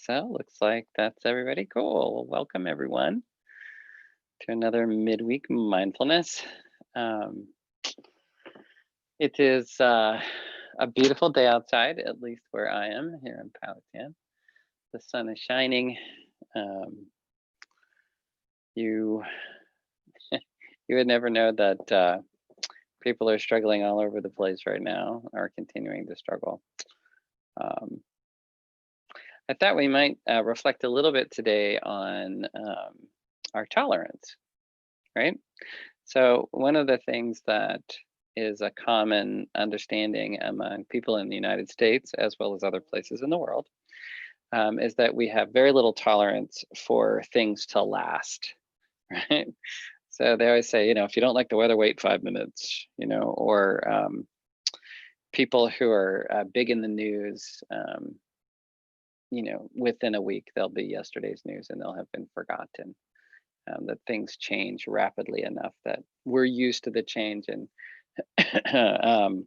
So looks like that's everybody. Cool. Well, welcome everyone to another midweek mindfulness. Um, it is a beautiful day outside, at least where I am here in Powhatan. The sun is shining. Um, you you would never know that people are struggling all over the place right now, are continuing to struggle. Um, I thought we might reflect a little bit today on our tolerance, right? So, one of the things that is a common understanding among people in the United States, as well as other places in the world, is that we have very little tolerance for things to last, right? So, they always say, if you don't like the weather, wait 5 minutes, or people who are big in the news, within a week, they'll be yesterday's news and they'll have been forgotten. That things change rapidly enough that we're used to the change um,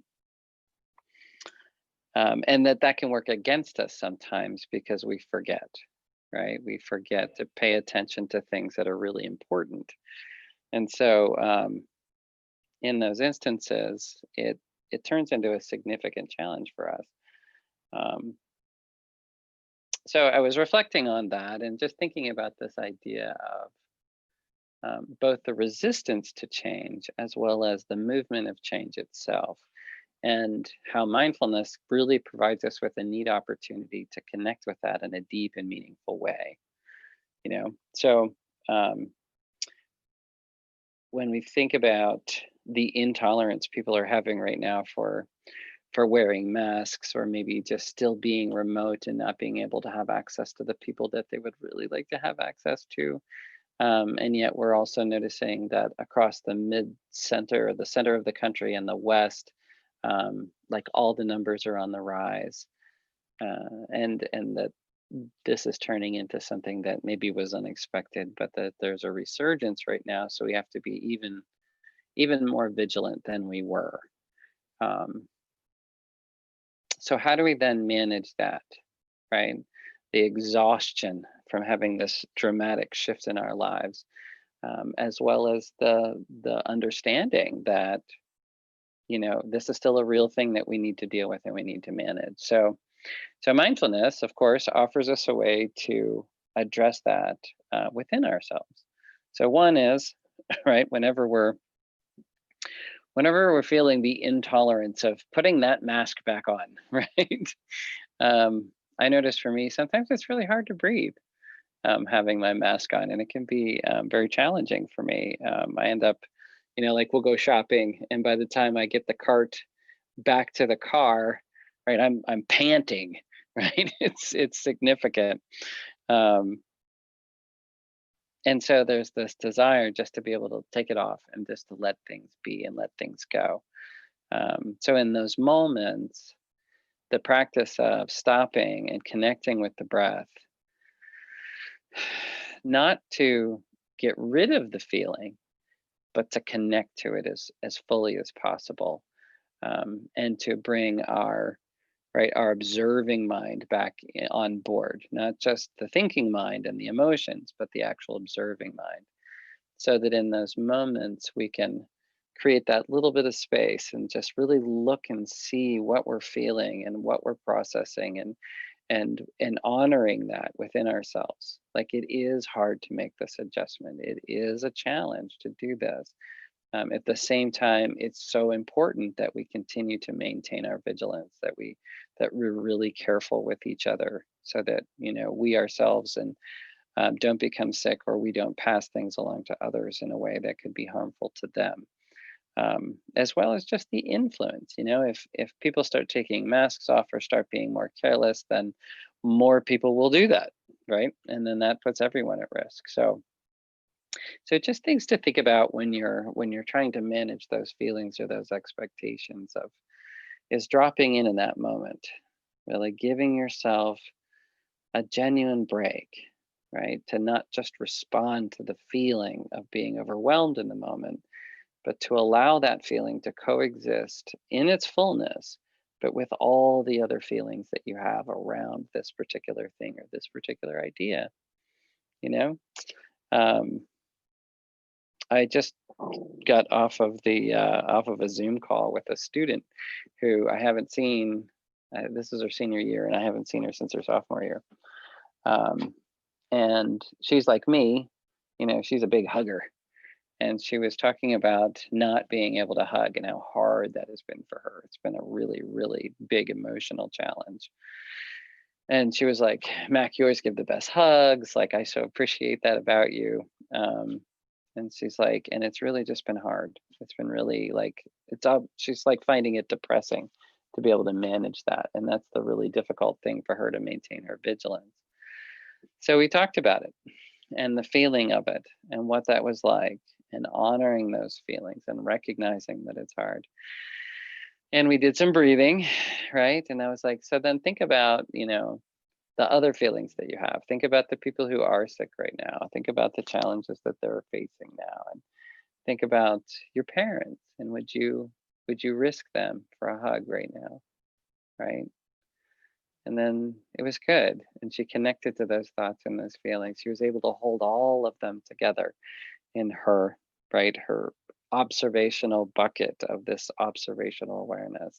and that can work against us sometimes because we forget, right? We forget to pay attention to things that are really important. And so in those instances, it turns into a significant challenge for us. Um, so I was reflecting on that and just thinking about this idea of both the resistance to change as well as the movement of change itself, and how mindfulness really provides us with a neat opportunity to connect with that in a deep and meaningful way. So um, when we think about the intolerance people are having right now for wearing masks, or maybe just still being remote and not being able to have access to the people that they would really like to have access to. And yet we're also noticing that across the mid center, the center of the country and the West, like all the numbers are on the rise, and that this is turning into something that maybe was unexpected, but that there's a resurgence right now. So we have to be even more vigilant than we were. Um, so how do we then manage that, right? The exhaustion from having this dramatic shift in our lives, as well as the understanding that this is still a real thing that we need to deal with and we need to manage. So mindfulness, of course, offers us a way to address that within ourselves. So one is right whenever we're feeling the intolerance of putting that mask back on, right? I notice for me sometimes it's really hard to breathe having my mask on, and it can be very challenging for me. I end up, like we'll go shopping, and by the time I get the cart back to the car, right, I'm panting, right? It's significant, um, and so there's this desire just to be able to take it off and just to let things be and let things go. So in those moments, the practice of stopping and connecting with the breath, not to get rid of the feeling, but to connect to it as fully as possible, and to bring our observing mind back on board, not just the thinking mind and the emotions, but the actual observing mind, so that in those moments we can create that little bit of space and just really look and see what we're feeling and what we're processing, and honoring that within ourselves. Like, it is hard to make this adjustment, it is a challenge to do this. At the same time, it's so important that we continue to maintain our vigilance, that we're really careful with each other, so that we ourselves and don't become sick, or we don't pass things along to others in a way that could be harmful to them. As well as just the influence. If people start taking masks off or start being more careless, then more people will do that, right? And then that puts everyone at risk. So just things to think about when you're trying to manage those feelings or those expectations of is dropping in that moment, really giving yourself a genuine break, right? To not just respond to the feeling of being overwhelmed in the moment, but to allow that feeling to coexist in its fullness but with all the other feelings that you have around this particular thing or this particular idea, you know? Um, I just got off of a Zoom call with a student who I haven't seen. This is her senior year, and I haven't seen her since her sophomore year. Um, and she's like me, she's a big hugger, and she was talking about not being able to hug and how hard that has been for her. It's been a really, really big emotional challenge. And she was like, "Mac, you always give the best hugs. Like, I so appreciate that about you." Um, and she's like, "And it's really just been hard. It's been really like, it's up." She's like finding it depressing to be able to manage that. And that's the really difficult thing for her, to maintain her vigilance. So we talked about it and the feeling of it and what that was like, and honoring those feelings and recognizing that it's hard. And we did some breathing, right? And I was like, so then think about, the other feelings that you have. Think about the people who are sick right now. Think about the challenges that they're facing now. And think about your parents, and would you risk them for a hug right now? Right? And then it was good. And she connected to those thoughts and those feelings. She was able to hold all of them together in her, right? Her observational bucket of this observational awareness.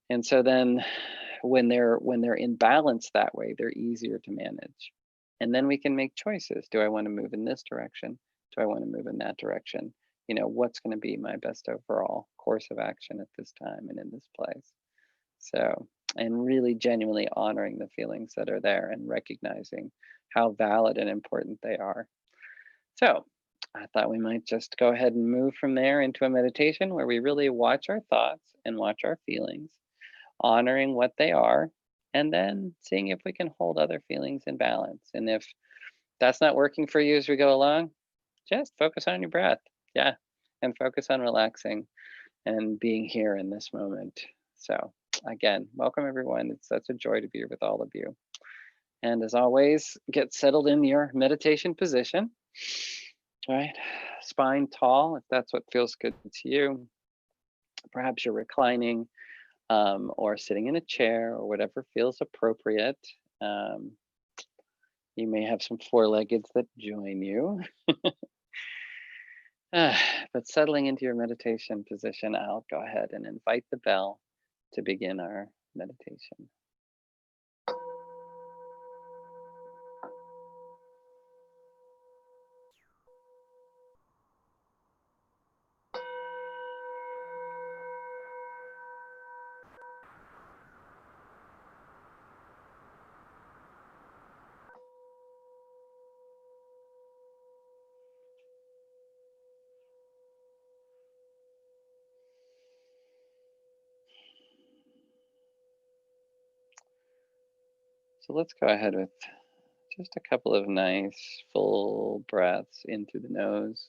And so then when they're in balance that way, they're easier to manage. And then we can make choices. Do I want to move in this direction? Do I want to move in that direction? What's going to be my best overall course of action at this time and in this place? So, and really genuinely honoring the feelings that are there and recognizing how valid and important they are. So, I thought we might just go ahead and move from there into a meditation where we really watch our thoughts and watch our feelings, honoring what they are, and then seeing if we can hold other feelings in balance. And if that's not working for you as we go along, just focus on your breath. Yeah. And focus on relaxing and being here in this moment. So, again, welcome everyone. It's such a joy to be here with all of you. And as always, get settled in your meditation position. All right. Spine tall, if that's what feels good to you. Perhaps you're reclining, or sitting in a chair, or whatever feels appropriate. Um, you may have some four-leggeds that join you. But settling into your meditation position, I'll go ahead and invite the bell to begin our meditation. So let's go ahead with just a couple of nice full breaths in through the nose,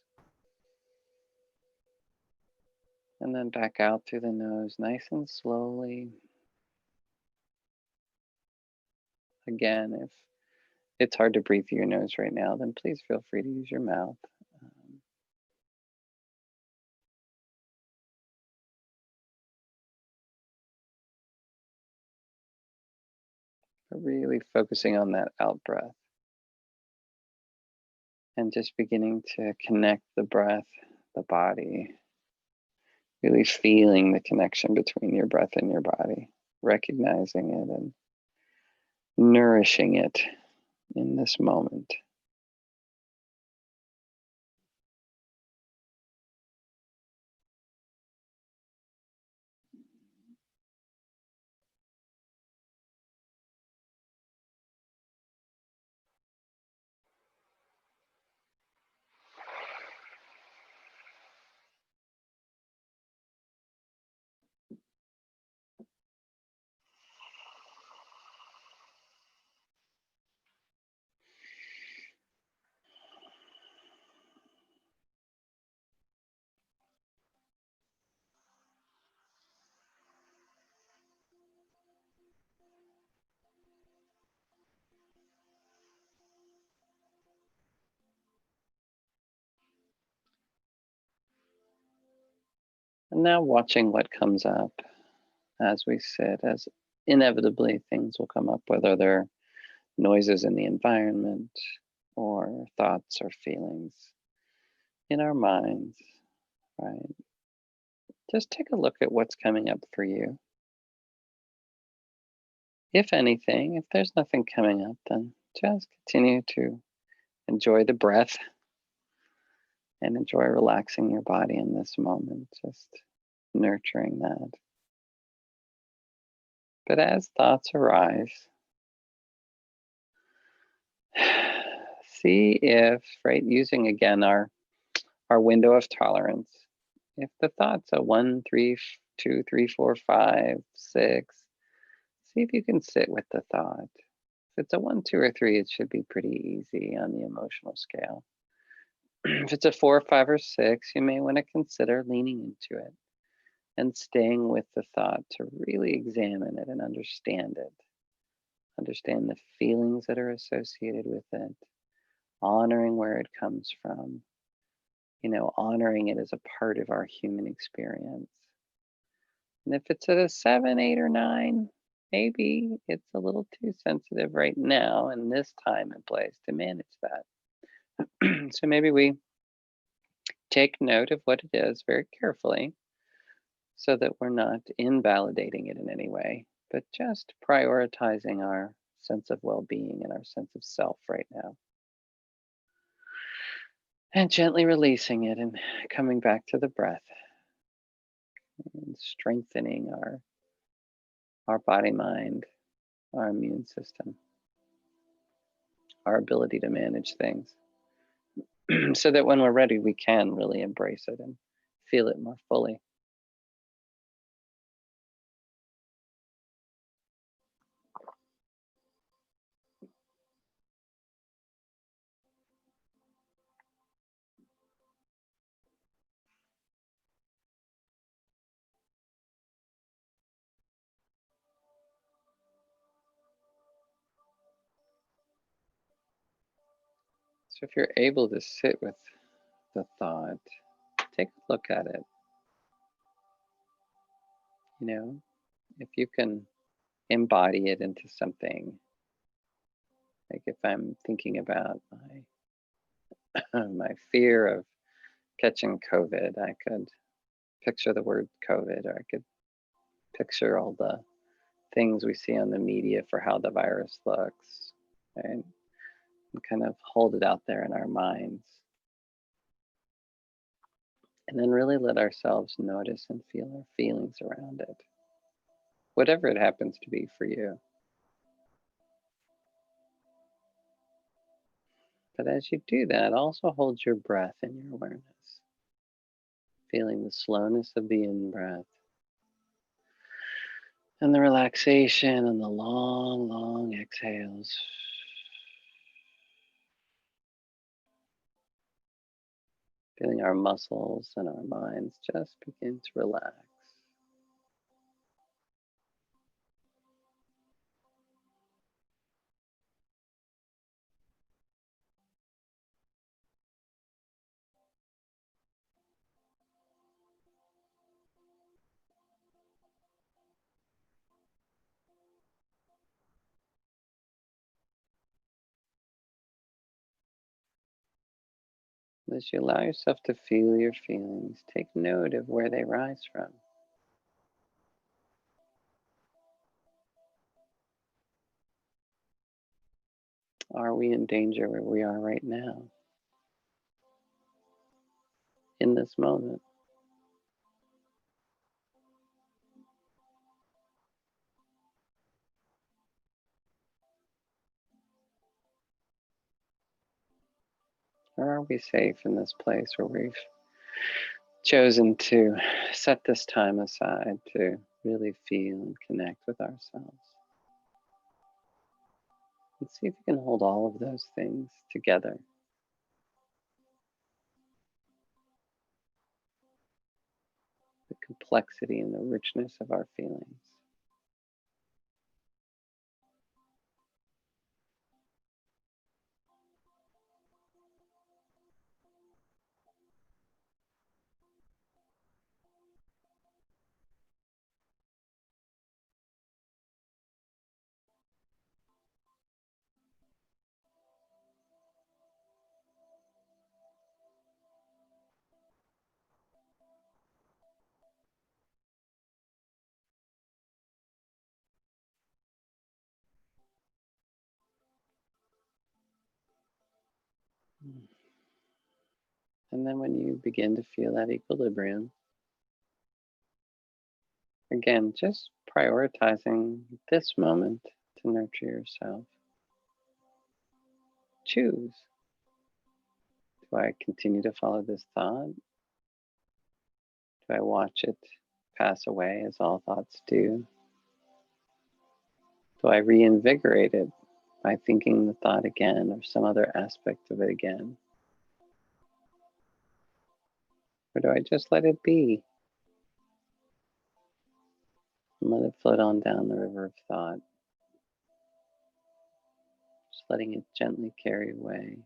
and then back out through the nose nice and slowly. Again, if it's hard to breathe through your nose right now, then please feel free to use your mouth. Um, but really focusing on that out breath and just beginning to connect the breath, the body, really feeling the connection between your breath and your body, recognizing it and nourishing it in this moment. And now watching what comes up. as we sit, as inevitably things will come up, whether they're noises in the environment or thoughts or feelings in our minds, right? Just take a look at what's coming up for you. If anything, if there's nothing coming up, then just continue to enjoy the breath and enjoy relaxing your body in this moment, just nurturing that. But as thoughts arise, see if, right, using again our window of tolerance, if the thought's a 1, 3, 2, 3, 4, 5, 6, see if you can sit with the thought. If it's a 1, 2, or 3, it should be pretty easy on the emotional scale. If it's a 4, 5, or 6, you may want to consider leaning into it and staying with the thought to really examine it and understand it. Understand the feelings that are associated with it, honoring where it comes from, honoring it as a part of our human experience. And if it's at a 7, 8, or 9, maybe it's a little too sensitive right now in this time and place to manage that. So maybe we take note of what it is very carefully so that we're not invalidating it in any way, but just prioritizing our sense of well being and our sense of self right now. And gently releasing it and coming back to the breath and strengthening our body, mind, our immune system, our ability to manage things so that when we're ready, we can really embrace it and feel it more fully. So if you're able to sit with the thought, take a look at it. If you can embody it into something, like if I'm thinking about my fear of catching COVID, I could picture the word COVID, or I could picture all the things we see on the media for how the virus looks, right? And kind of hold it out there in our minds. And then really let ourselves notice and feel our feelings around it, whatever it happens to be for you. But as you do that, also hold your breath in your awareness, feeling the slowness of the in-breath and the relaxation and the long, long exhales. Feeling our muscles and our minds just begin to relax. As you allow yourself to feel your feelings, take note of where they rise from. Are we in danger where we are right now, in this moment? Or are we safe in this place where we've chosen to set this time aside to really feel and connect with ourselves? And see if you can hold all of those things together. The complexity and the richness of our feelings. And then when you begin to feel that equilibrium, again, just prioritizing this moment to nurture yourself. Choose. Do I continue to follow this thought? Do I watch it pass away as all thoughts do? Do I reinvigorate it by thinking the thought again or some other aspect of it again? Or do I just let it be and let it float on down the river of thought, just letting it gently carry away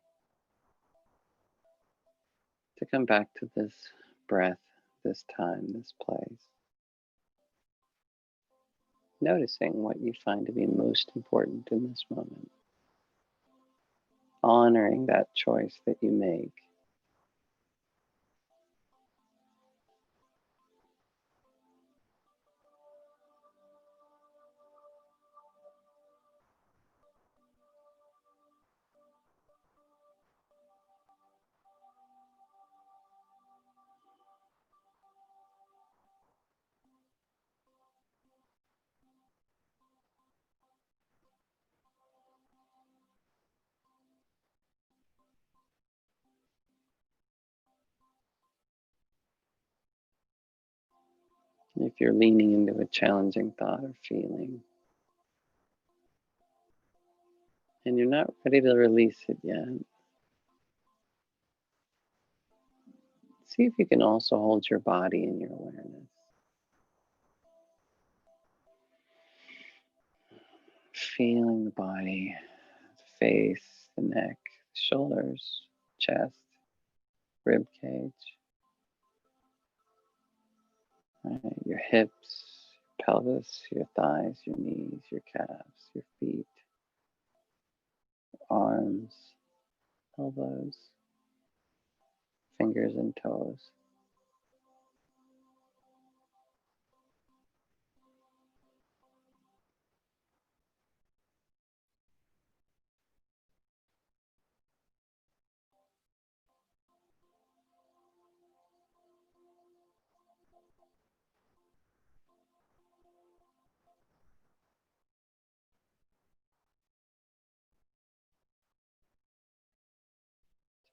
to come back to this breath, this time, this place, noticing what you find to be most important in this moment, honoring that choice that you make. If you're leaning into a challenging thought or feeling, and you're not ready to release it yet, see if you can also hold your body in your awareness. Feeling the body, the face, the neck, shoulders, chest, rib cage, right? Your hips, pelvis, your thighs, your knees, your calves, your feet, arms, elbows, fingers and toes.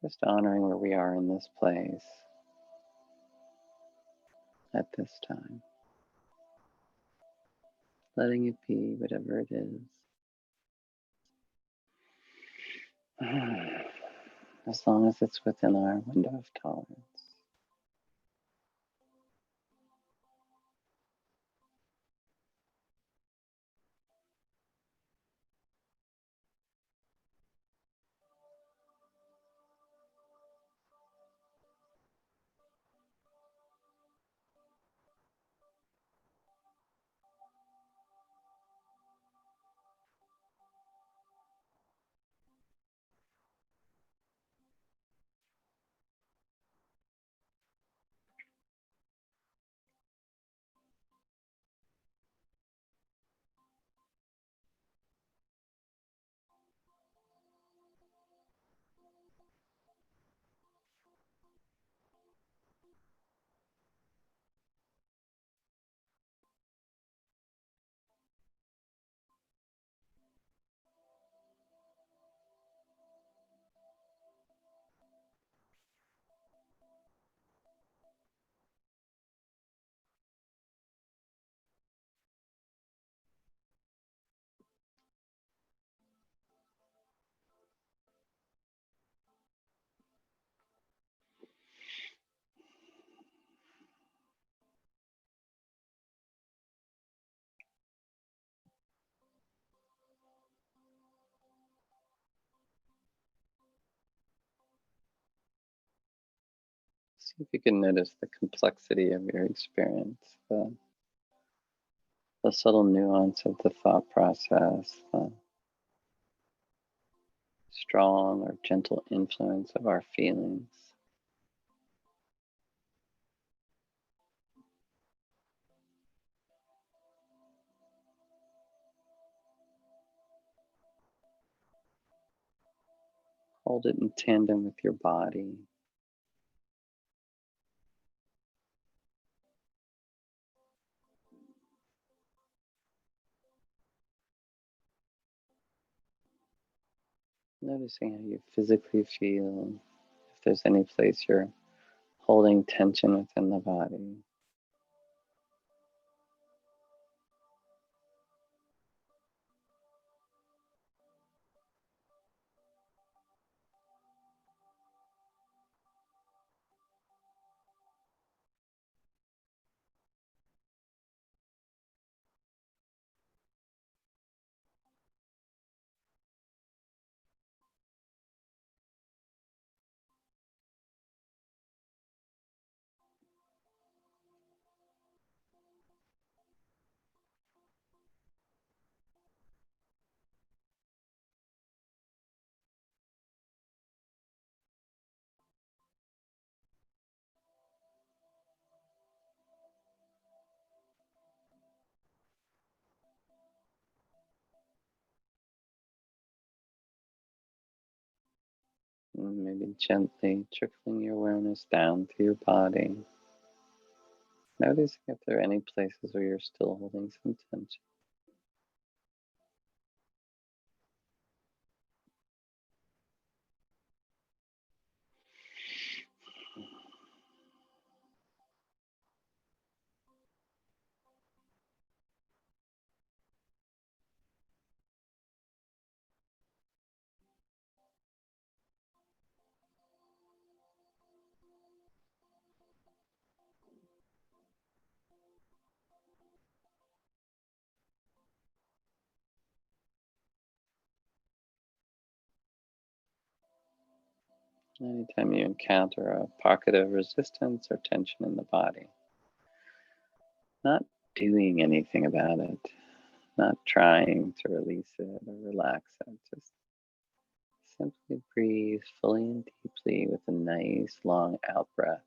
Just honoring where we are in this place at this time. Letting it be whatever it is. As long as it's within our window of tolerance. See if you can notice the complexity of your experience, the subtle nuance of the thought process, the strong or gentle influence of our feelings. Hold it in tandem with your body. Noticing how you physically feel, if there's any place you're holding tension within the body. And maybe gently trickling your awareness down through your body. Noticing if there are any places where you're still holding some tension. Anytime you encounter a pocket of resistance or tension in the body, not doing anything about it, not trying to release it or relax it, just simply breathe fully and deeply with a nice long out breath.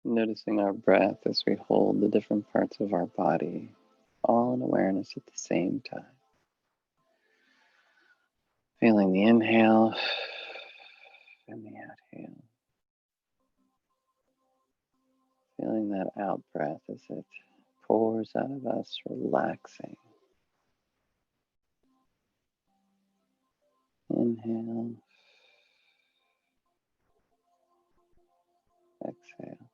Noticing our breath as we hold the different parts of our body, all in awareness at the same time. Feeling the inhale and the exhale. Feeling that out breath as it pours out of us, relaxing. Inhale, exhale.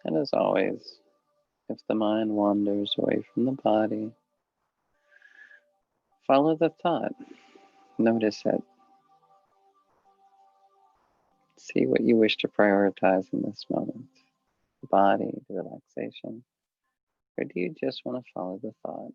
And as always, if the mind wanders away from the body, follow the thought. Notice it. See what you wish to prioritize in this moment. The body, the relaxation. Or do you just want to follow the thought?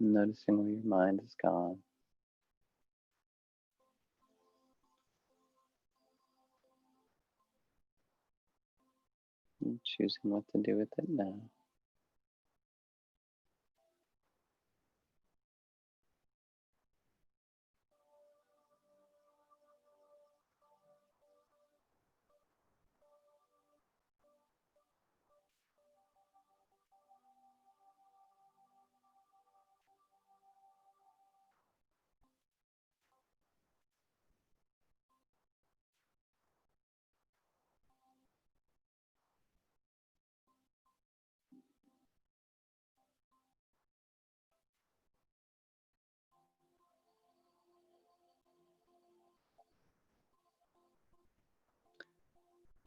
Noticing where your mind is gone. And choosing what to do with it now.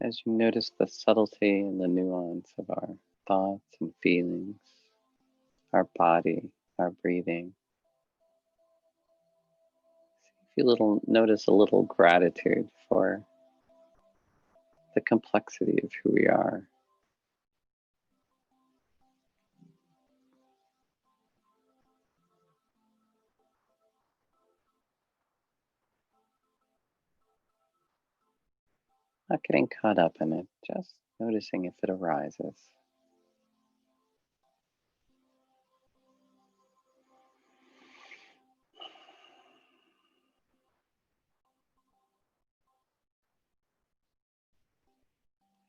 As you notice the subtlety and the nuance of our thoughts and feelings, our body, our breathing, if you notice a little gratitude for the complexity of who we are. Not getting caught up in it, just noticing if it arises.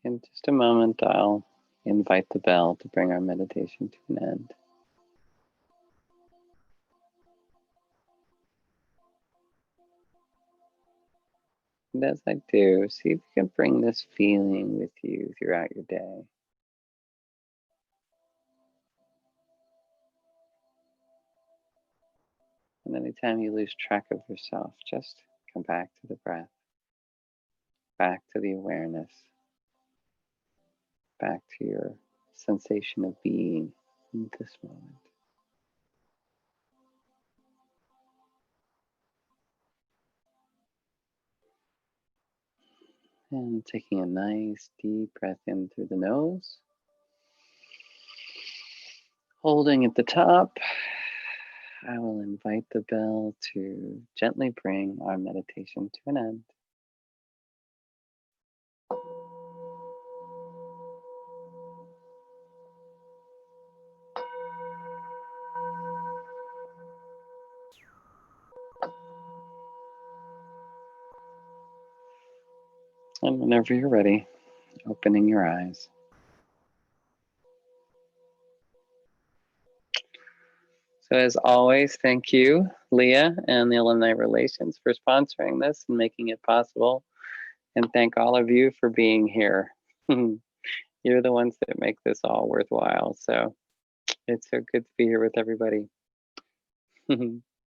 In just a moment, I'll invite the bell to bring our meditation to an end. And as I do, see if you can bring this feeling with you throughout your day. And anytime you lose track of yourself, just come back to the breath, back to the awareness, back to your sensation of being in this moment. And taking a nice deep breath in through the nose, holding at the top, I will invite the bell to gently bring our meditation to an end. And whenever you're ready, opening your eyes. So as always, thank you, Leah and the Alumni Relations, for sponsoring this and making it possible. And thank all of you for being here. You're the ones that make this all worthwhile. So it's so good to be here with everybody.